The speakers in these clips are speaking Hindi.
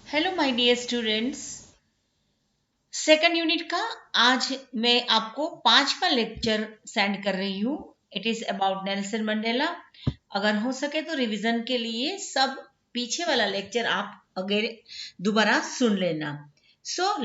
Hello my dear students. Second unit का आज मैं आपको 5वां लेक्चर सेंड कर रही हूँ। It is about Nelson Mandela. अगर हो सके तो रिवीजन के लिए सब पीछे वाला लेक्चर आप अगर दोबारा सुन लेना।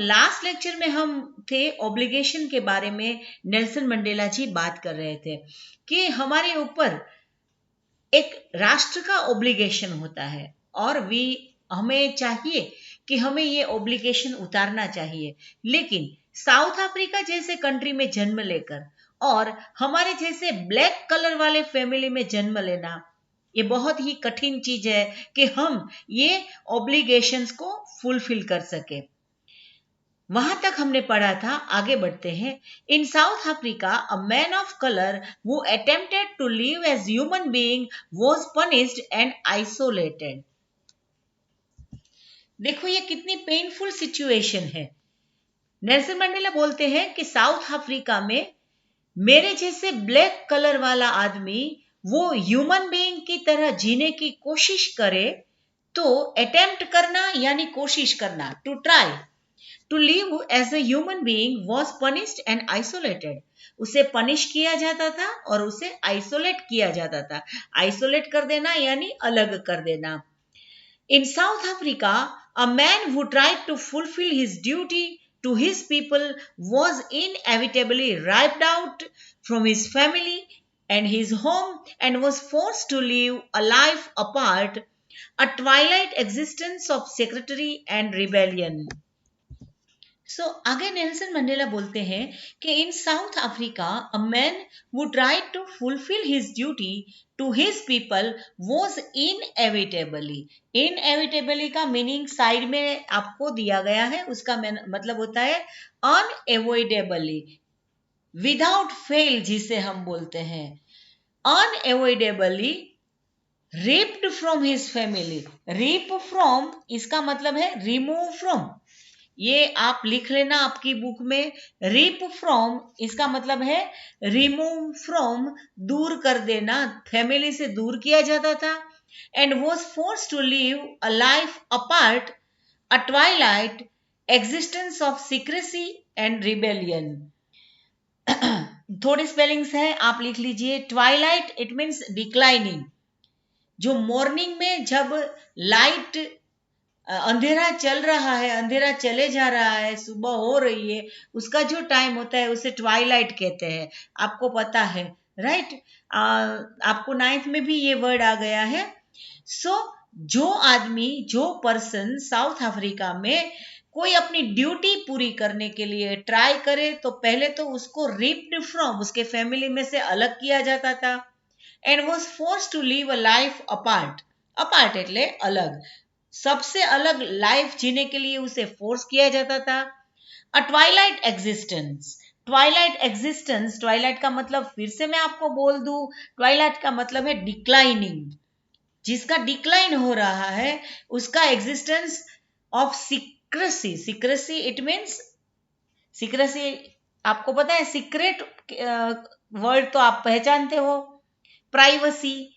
लास्ट लेक्चर में हम थे ऑब्लिगेशन के बारे में। नेल्सन मंडेला जी बात कर रहे थे कि हमारे ऊपर एक राष्ट्र का ऑब्लिगेशन होता है और हमें चाहिए कि हमें ये ऑब्लिगेशन उतारना चाहिए। लेकिन साउथ अफ्रीका जैसे कंट्री में जन्म लेकर और हमारे जैसे ब्लैक कलर वाले फैमिली में जन्म लेना, ये बहुत ही कठिन चीज है कि हम ये ऑब्लिगेशंस को फुलफिल कर सके। वहां तक हमने पढ़ा था। आगे बढ़ते हैं। In South Africa a man of colour who attempted to live as human being was punished and isolated. देखो ये कितनी पेनफुल सिचुएशन है। नेल्सन मंडेला बोलते हैं कि साउथ अफ्रीका में मेरे जैसे ब्लैक कलर वाला आदमी वो ह्यूमन बीइंग की तरह जीने की कोशिश करे तो अटेम्प्ट करना यानी कोशिश करना, to try to live as a human being was punished and isolated. उसे पनिश किया जाता था और उसे आइसोलेट किया जाता था। आइसोलेट कर देना यानी अलग कर देना। In South Africa a man who tried to fulfill his duty to his people was inevitably ripped out from his family and his home and was forced to live a life apart, a twilight existence of secrecy and rebellion. आगे नेल्सन मंडेला बोलते हैं कि in South Africa a man who tried to fulfill his duty to his people was inevitably का मीनिंग साइड में आपको दिया गया है। उसका मतलब होता है अनएवॉइडेबली, विदाउट फेल जिसे हम बोलते हैं। Unavoidably ripped from his family. Rip from इसका मतलब है रिमूव फ्रॉम। ये आप लिख लेना आपकी बुक में। रिप फ्रॉम इसका मतलब है रिमूव फ्रॉम, दूर कर देना, फैमिली से दूर किया जाता था। And was force to live a life apart, a twilight existence of secrecy and rebellion. थोड़ी स्पेलिंग्स है, आप लिख लीजिए। Twilight it means declining. जो मॉर्निंग में जब लाइट अंधेरा चल रहा है, अंधेरा चले जा रहा है, सुबह हो रही है, उसका जो टाइम होता है उसे ट्वाइलाइट कहते हैं। आपको पता है, राइट? आपको 9th में भी ये वर्ड आ गया है। जो आदमी, जो पर्सन साउथ अफ्रीका में कोई अपनी ड्यूटी पूरी करने के लिए ट्राई करे तो पहले तो उसको रिप्ड फ्रॉम, उसके फैमिली में से अलग किया जाता था। And was force to live a life apart. Apart એટલે अलग, सबसे अलग लाइफ जीने के लिए उसे फोर्स किया जाता था। A twilight existence. Twilight existence, twilight का मतलब फिर से मैं आपको बोल दूं, ट्वाइलाइट का मतलब है डिक्लाइनिंग। जिसका डिक्लाइन हो रहा है उसका existence of secrecy. Secrecy it means, secrecy आपको पता है, सीक्रेट वर्ड तो आप पहचानते हो। Privacy,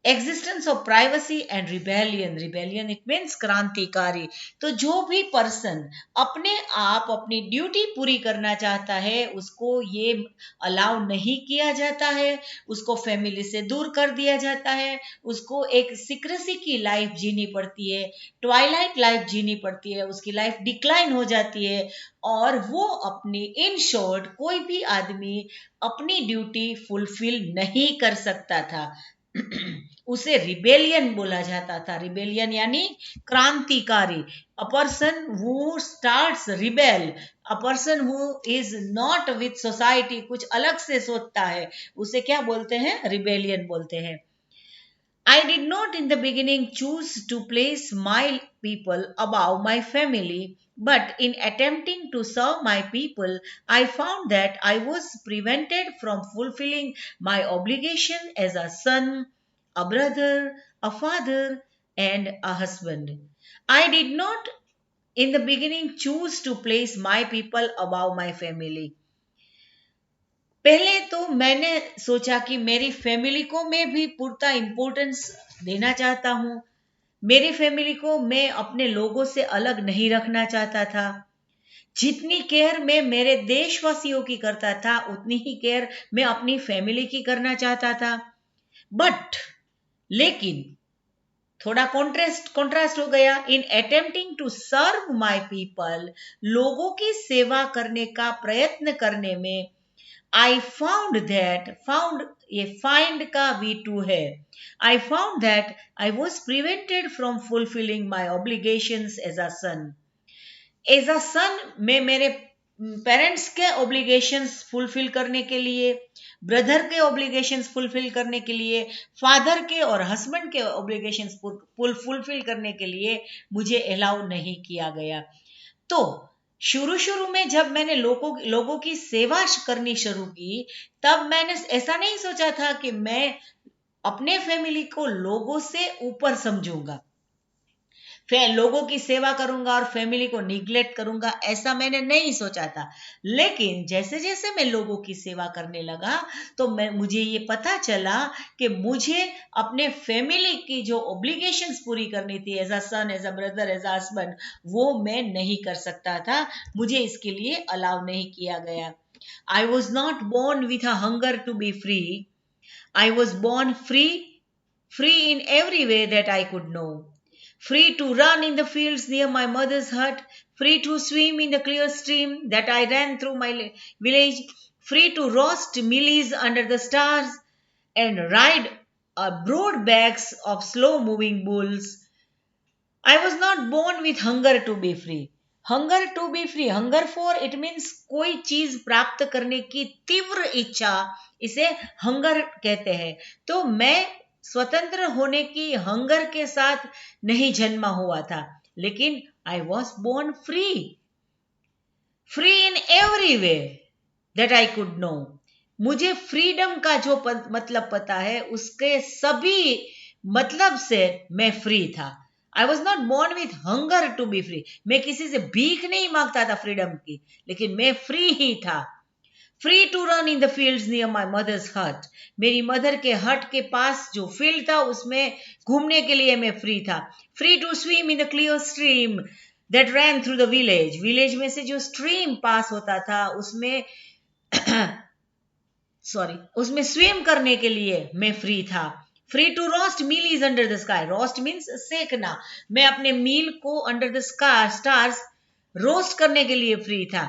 existence of privacy and rebellion. Rebellion it means क्रांतिकारी। तो जो भी पर्सन अपने आप अपनी ड्यूटी पूरी करना चाहता है उसको ये अलाउ नहीं किया जाता है, उसको फैमिली से दूर कर दिया जाता है, उसको एक सीक्रेसी की लाइफ जीनी पड़ती है, ट्वाइलाइट लाइफ जीनी पड़ती है, उसकी लाइफ डिक्लाइन हो जाती है और वो अपनी, इन शॉर्ट कोई भी आदमी अपनी ड्यूटी फुलफिल नहीं कर सकता था। उसे रिबेलियन बोला जाता था। रिबेलियन यानी क्रांतिकारी। A person who starts rebel, a person who is not with society, कुछ अलग से सोचता है, उसे क्या बोलते हैं? रिबेलियन बोलते हैं। I did not in the beginning choose to place my people above my family, but in attempting to serve my people, I found that I was prevented from fulfilling my obligation as a son, a brother, a father, and a husband. I did not in the beginning choose to place my people above my family. पहले तो मैंने सोचा कि मेरी फैमिली को मैं भी पूरा इंपॉर्टेंस देना चाहता हूँ, मेरे फैमिली को मैं अपने लोगों से अलग नहीं रखना चाहता था। जितनी केयर मैं मेरे देशवासियों की करता था उतनी ही केयर मैं अपनी फैमिली की करना चाहता था। बट लेकिन थोड़ा कॉन्ट्रास्ट हो गया। In attempting to serve my people, लोगों की सेवा करने का प्रयत्न करने में, आई फाउंड दैट, फाउंड ये फाइंड का V2 है। I found that I was prevented from fulfilling my obligations as a son. As a son मैं मेरे पेरेंट्स के ऑब्लिगेशंस फुलफिल करने के लिए, ब्रदर के ऑब्लिगेशंस फुलफिल करने के लिए, फादर के और हस्बैंड के ऑब्लिगेशंस फुलफिल करने के लिए मुझे अलाउ नहीं किया गया। तो शुरू शुरू में जब मैंने लोगों की सेवा करनी शुरू की, तब मैंने ऐसा नहीं सोचा था कि मैं अपने फैमिली को लोगों से ऊपर समझूंगा, लोगों की सेवा करूंगा और फैमिली को निग्लेक्ट करूंगा, ऐसा मैंने नहीं सोचा था। लेकिन जैसे जैसे मैं लोगों की सेवा करने लगा तो मुझे ये पता चला कि मुझे अपने फैमिली की जो ऑब्लिगेशंस पूरी करनी थी as a son, as a brother, as a husband, वो मैं नहीं कर सकता था। मुझे इसके लिए अलाउ नहीं किया गया। आई was not born with a hunger to be free. I was born free in every way that I could know. Free to run in the fields near my mother's hut, free to swim in the clear stream that I ran through my village, free to roast mealies under the stars and ride broad backs of slow moving bulls. I was not born with hunger to be free. Hunger to be free, hunger for it means कोई चीज प्राप्त करने की तीव्र इच्छा, इसे हंगर कहते हैं। तो मैं स्वतंत्र होने की हंगर के साथ नहीं जन्मा हुआ था, लेकिन I was born free in every way that I could know. मुझे फ्रीडम का जो मतलब पता है, उसके सभी मतलब से मैं फ्री था। I was not born with hunger to be free. मैं किसी से भीख नहीं मांगता था फ्रीडम की, लेकिन मैं फ्री ही था। Free to run in the fields near my mother's hut, मेरी मदर के हट के पास जो फील्ड था उसमें घूमने के लिए मैं फ्री था। Free to swim in the clear stream that ran through the village, village में से जो स्ट्रीम पास होता था उसमें उसमें स्विम करने के लिए मैं फ्री था। Free to roast meal is under the sky, roast means सेकना, मैं अपने मील को अंडर द स्टार्स रोस्ट करने के लिए फ्री था।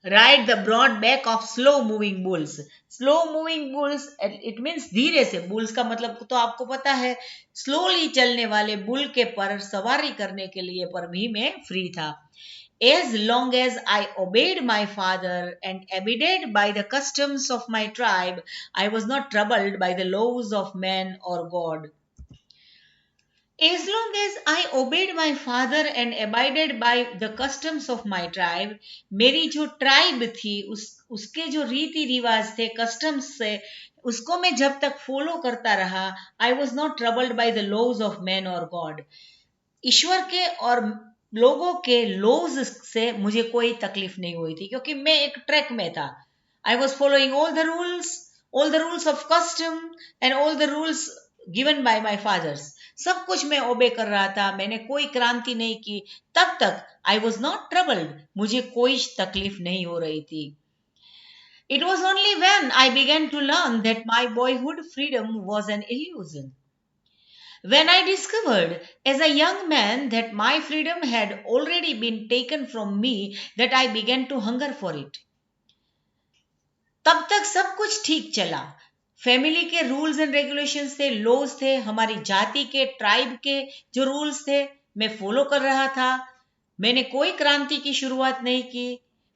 Ride the broad back of slow moving bulls, slow moving bulls it means धीरे से, बुल्स का मतलब तो आपको पता है, स्लोली चलने वाले बुल के पर सवारी करने के लिए पर भी मैं फ्री था। As long as I obeyed my father and abided by the customs of my tribe, I was not troubled by the laws of man or God. As long as I obeyed my father and abided by the customs of my tribe, मेरी जो ट्राइब थी उसके जो रीति रिवाज थे, कस्टम्स से, उसको मैं जब तक फॉलो करता रहा, I was not troubled by the laws of man or God. ईश्वर के और लोगों के लॉज से मुझे कोई तकलीफ नहीं हुई थी, क्योंकि मैं एक ट्रैक में था। I was following all the rules of custom and all the rules given by my father's. सब कुछ मैं ओबे कर रहा था, मैंने कोई क्रांति नहीं की। तब तक आई वॉज नॉट ट्रबल्ड, मुझे कोई तकलीफ नहीं हो रही थी। It was only when I began to learn that my boyhood freedom was an illusion. When I discovered as a young man that my freedom had already been taken from me, that I began to hunger for it. तब तक सब कुछ ठीक चला। फैमिली के रूल्स एंड रेगुलेशंस थे, लॉज थे, हमारी जाति के, ट्राइब के जो रूल्स थे मैं फॉलो कर रहा था। मैंने कोई क्रांति की शुरुआत नहीं की,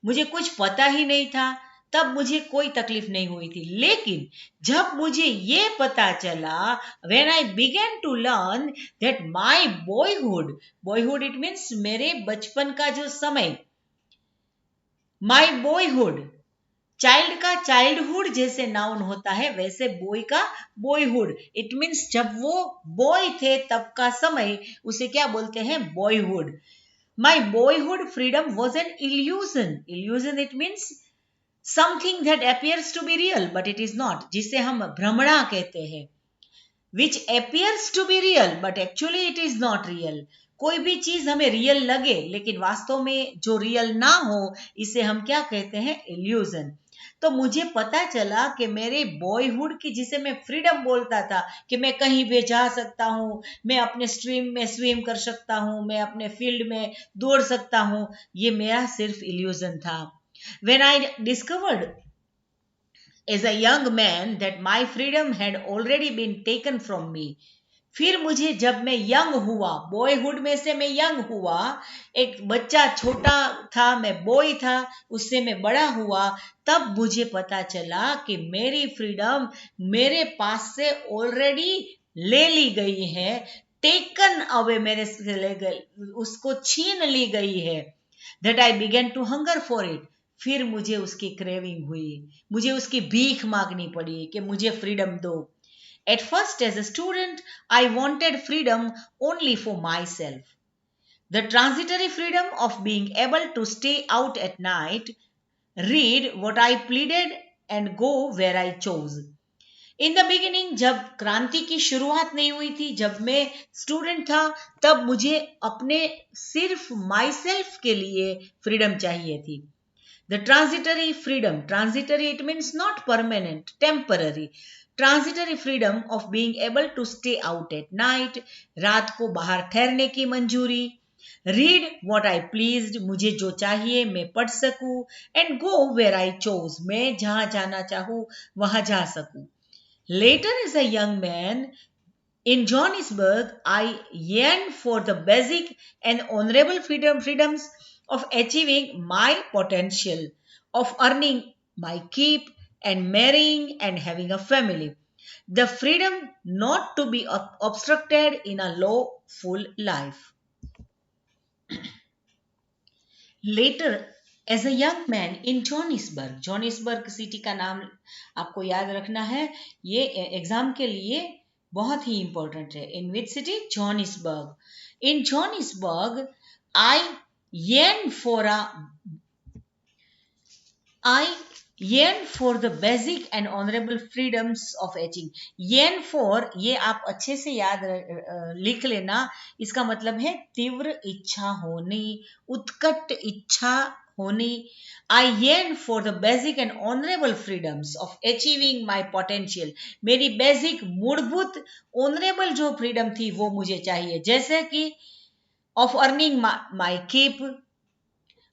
मुझे कुछ पता ही नहीं था, तब मुझे कोई तकलीफ नहीं हुई थी। लेकिन जब मुझे ये पता चला, when I began to learn that my boyhood it means मेरे बचपन का जो समय, माय बॉयहुड, चाइल्ड का चाइल्डहुड जैसे नाउन होता है, वैसे बॉय का बॉयहुड, इट मीन्स जब वो बॉय थे तब का समय, उसे क्या बोलते हैं, boyhood. My boyhood freedom was an illusion it means something that appears to be real but it is not, जिसे हम भ्रमणा कहते हैं। which appears to be real but actually it is not real. कोई भी चीज हमें रियल लगे लेकिन वास्तव में जो रियल ना हो, इसे हम क्या कहते हैं? इल्यूजन। तो मुझे पता चला कि मेरे बॉयहुड की, जिसे मैं फ्रीडम बोलता था कि मैं कहीं भी जा सकता हूँ, मैं अपने स्ट्रीम में स्विम कर सकता हूँ, मैं अपने फील्ड में दौड़ सकता हूँ, ये मेरा सिर्फ इल्यूजन था। When I discovered as a young man that my freedom had already been taken from me, फिर मुझे जब मैं यंग हुआ, बॉयहुड में से मैं यंग हुआ, एक बच्चा छोटा था, मैं बॉय था, उससे मैं बड़ा हुआ, तब मुझे पता चला कि मेरी फ्रीडम मेरे पास से ऑलरेडी ले ली गई है, टेकन अवे, मेरे से ले गई, उसको छीन ली गई है। That I began to hunger for it, फिर मुझे उसकी क्रेविंग हुई, मुझे उसकी भीख मांगनी पड़ी कि मुझे फ्रीडम दो। At first, as a student, I wanted freedom only for myself. The transitory freedom of being able to stay out at night, read what I pleaded, and go where I chose. In the beginning, जब क्रांति की शुरुआत नहीं हुई थी, जब मैं स्टूडेंट था, तब मुझे अपने सिर्फ माई सेल्फ के लिए फ्रीडम चाहिए थी। The transitory freedom, transitory it means not permanent, temporary. Transitory freedom of being able to stay out at night, रात को बाहर ठहरने की मंजूरी, read what I pleased, मुझे जो चाहिए मैं पढ़ सकूं, and go where I chose, मैं जहां जाना चाहूं वहां जा सकूं। Later as a young man in Johannesburg, I yearned for the basic and honorable freedoms of achieving my potential, of earning my keep and marrying and having a family. The freedom not to be obstructed in a lawful life. Later, as a young man in Johannesburg, Johannesburg city का नाम आपको याद रखना है, ये एग्जाम के लिए बहुत ही इंपॉर्टेंट है। In which city? Johannesburg. In Johannesburg, I yearn for the basic and honorable freedoms of achieving. Yearn for, ये आप अच्छे से याद लिख लेना, इसका मतलब है तीव्र इच्छा होनी, उत्कट इच्छा होनी। I yearn for the basic and honorable freedoms of achieving my potential. मेरी बेसिक मूलभूत ऑनरेबल जो फ्रीडम थी वो मुझे चाहिए, जैसे कि of earning my keep,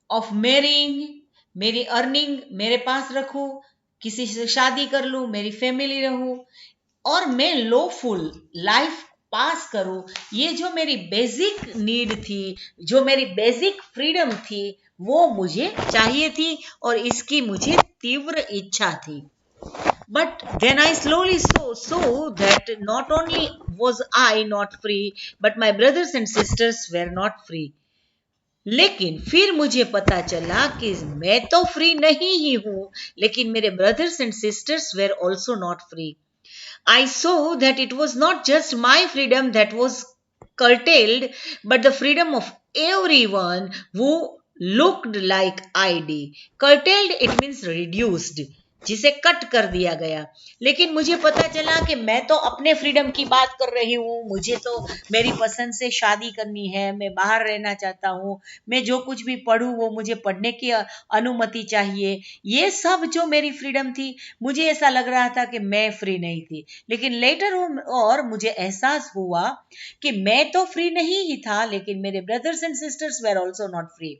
of marrying, मेरी अर्निंग मेरे पास रखूं, किसी से शादी कर लूं, मेरी फैमिली रहूं, और मैं लॉफुल लाइफ पास करूं। ये जो मेरी बेसिक नीड थी, जो मेरी बेसिक फ्रीडम थी, वो मुझे चाहिए थी और इसकी मुझे तीव्र इच्छा थी। But then I slowly saw that not only was I not free, but my brothers and sisters were not free. लेकिन फिर मुझे पता चला कि मैं तो फ्री नहीं ही हूं, लेकिन मेरे brothers and sisters were also not free. I saw that it was not just my freedom that was curtailed, but the freedom of everyone who looked like I did. Curtailed, it means reduced, जिसे कट कर दिया गया। लेकिन मुझे पता चला कि मैं तो अपने फ्रीडम की बात कर रही हूँ, मुझे तो मेरी पसंद से शादी करनी है, मैं बाहर रहना चाहता हूँ, मैं जो कुछ भी पढ़ूँ वो मुझे पढ़ने की अनुमति चाहिए। ये सब जो मेरी फ्रीडम थी, मुझे ऐसा लग रहा था कि मैं फ्री नहीं थी। लेकिन लेटर और मुझे एहसास हुआ कि मैं तो फ्री नहीं ही था, लेकिन मेरे brothers and sisters were also not free.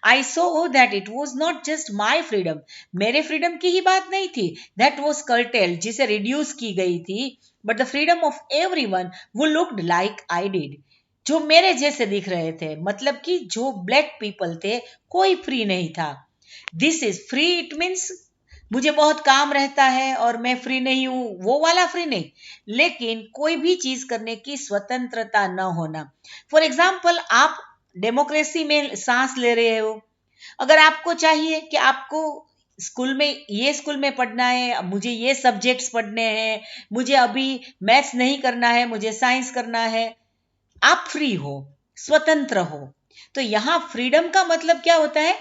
I so that it was not just my freedom, मेरे फ्रीडम की ही बात नहीं थी, दैट वॉज कर्टेल्ड, जिसे रिड्यूस की गई थी, but the freedom of everyone who looked like I did, जो मेरे जैसे दिख रहे थे, मतलब कि जो ब्लैक पीपल थे, कोई फ्री नहीं था। This is free, it means मुझे बहुत काम रहता है और मैं फ्री नहीं हूं, वो वाला फ्री नहीं, लेकिन कोई भी चीज करने की स्वतंत्रता न होना। फॉर एग्जाम्पल, आप डेमोक्रेसी में सांस ले रहे हो, अगर आपको चाहिए कि आपको स्कूल में पढ़ना है, मुझे ये सब्जेक्ट्स पढ़ने हैं, मुझे अभी मैथ्स नहीं करना है, मुझे साइंस करना है, आप फ्री हो, स्वतंत्र हो। तो यहां फ्रीडम का मतलब क्या होता है?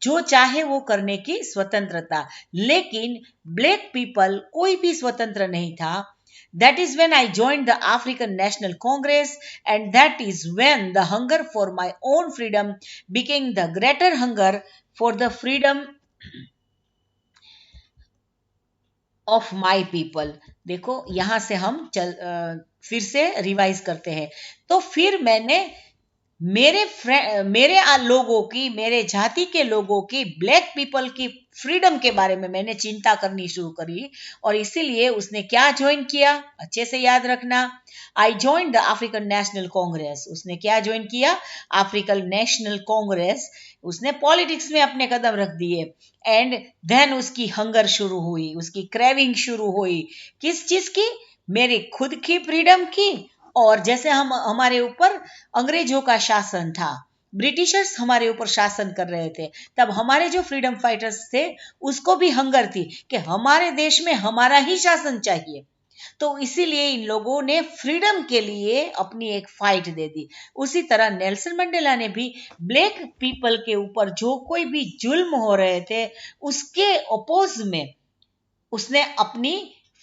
जो चाहे वो करने की स्वतंत्रता। लेकिन ब्लैक पीपल कोई भी स्वतंत्र नहीं था, That is when I joined the African National Congress, and that is when the hunger for my own freedom became the greater hunger for the freedom of my people. देखो यहां से हम फिर से रिवाइज करते हैं। तो फिर मैंने लोगों की, मेरे जाति के लोगों की, ब्लैक पीपल की फ्रीडम के बारे में मैंने चिंता करनी शुरू करी। और इसीलिए उसने क्या ज्वाइन किया, अच्छे से याद रखना, I join the African national Congress. उसने क्या ज्वाइन किया, अफ्रीकन नेशनल कांग्रेस। उसने पॉलिटिक्स में अपने कदम रख दिए। एंड देन उसकी हंगर शुरू हुई, उसकी क्रेविंग शुरू हुई, किस चीज की, मेरी खुद की फ्रीडम की। और जैसे हम हमारे ऊपर अंग्रेजों का शासन था, ब्रिटिशर्स हमारे ऊपर शासन कर रहे थे, तब हमारे जो फ्रीडम फाइटर्स थे उसको भी हंगर थी कि हमारे देश में हमारा ही शासन चाहिए। तो इसीलिए इन लोगों ने फ्रीडम के लिए अपनी एक फाइट दे दी। उसी तरह नेल्सन मंडेला ने भी ब्लैक पीपल के ऊपर जो कोई भी जुल्म हो रहे थे उसके अपोज में उसने अपनी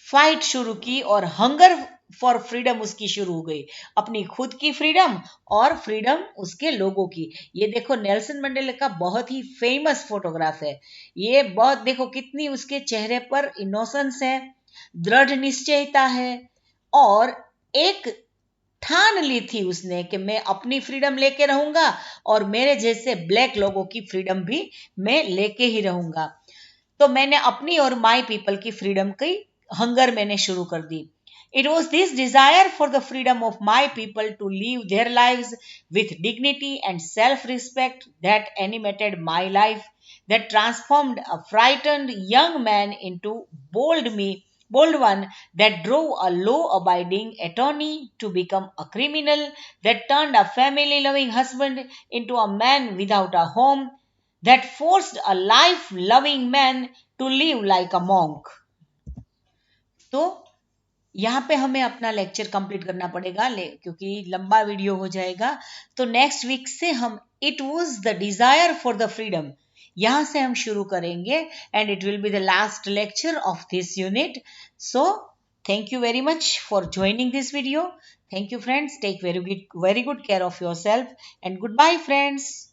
फाइट शुरू की और हंगर फॉर फ्रीडम उसकी शुरू हो गई, अपनी खुद की फ्रीडम और फ्रीडम उसके लोगों की। ये देखो नेल्सन मंडेला का बहुत ही फेमस फोटोग्राफ है। ये बहुत देखो कितनी उसके चेहरे पर इनोसेंस है, दृढ़ निश्चयता है, और एक ठान ली थी उसने कि मैं अपनी फ्रीडम लेके रहूंगा और मेरे जैसे ब्लैक लोगों की फ्रीडम भी मैं लेके ही रहूंगा। तो मैंने अपनी और माई पीपल की फ्रीडम की हंगर मैंने शुरू कर दी। It was this desire for the freedom of my people to live their lives with dignity and self respect that animated my life, that transformed a frightened young man into bold one, that drove a law abiding attorney to become a criminal, that turned a family loving husband into a man without a home, that forced a life loving man to live like a monk। तो यहाँ पे हमें अपना लेक्चर कंप्लीट करना पड़ेगा क्योंकि लंबा वीडियो हो जाएगा। तो नेक्स्ट वीक से हम it was the desire for the freedom यहां से हम शुरू करेंगे, and it will be the last lecture of this unit. So thank you very much for joining this video. Thank you friends, take very good care of your self, and good bye friends.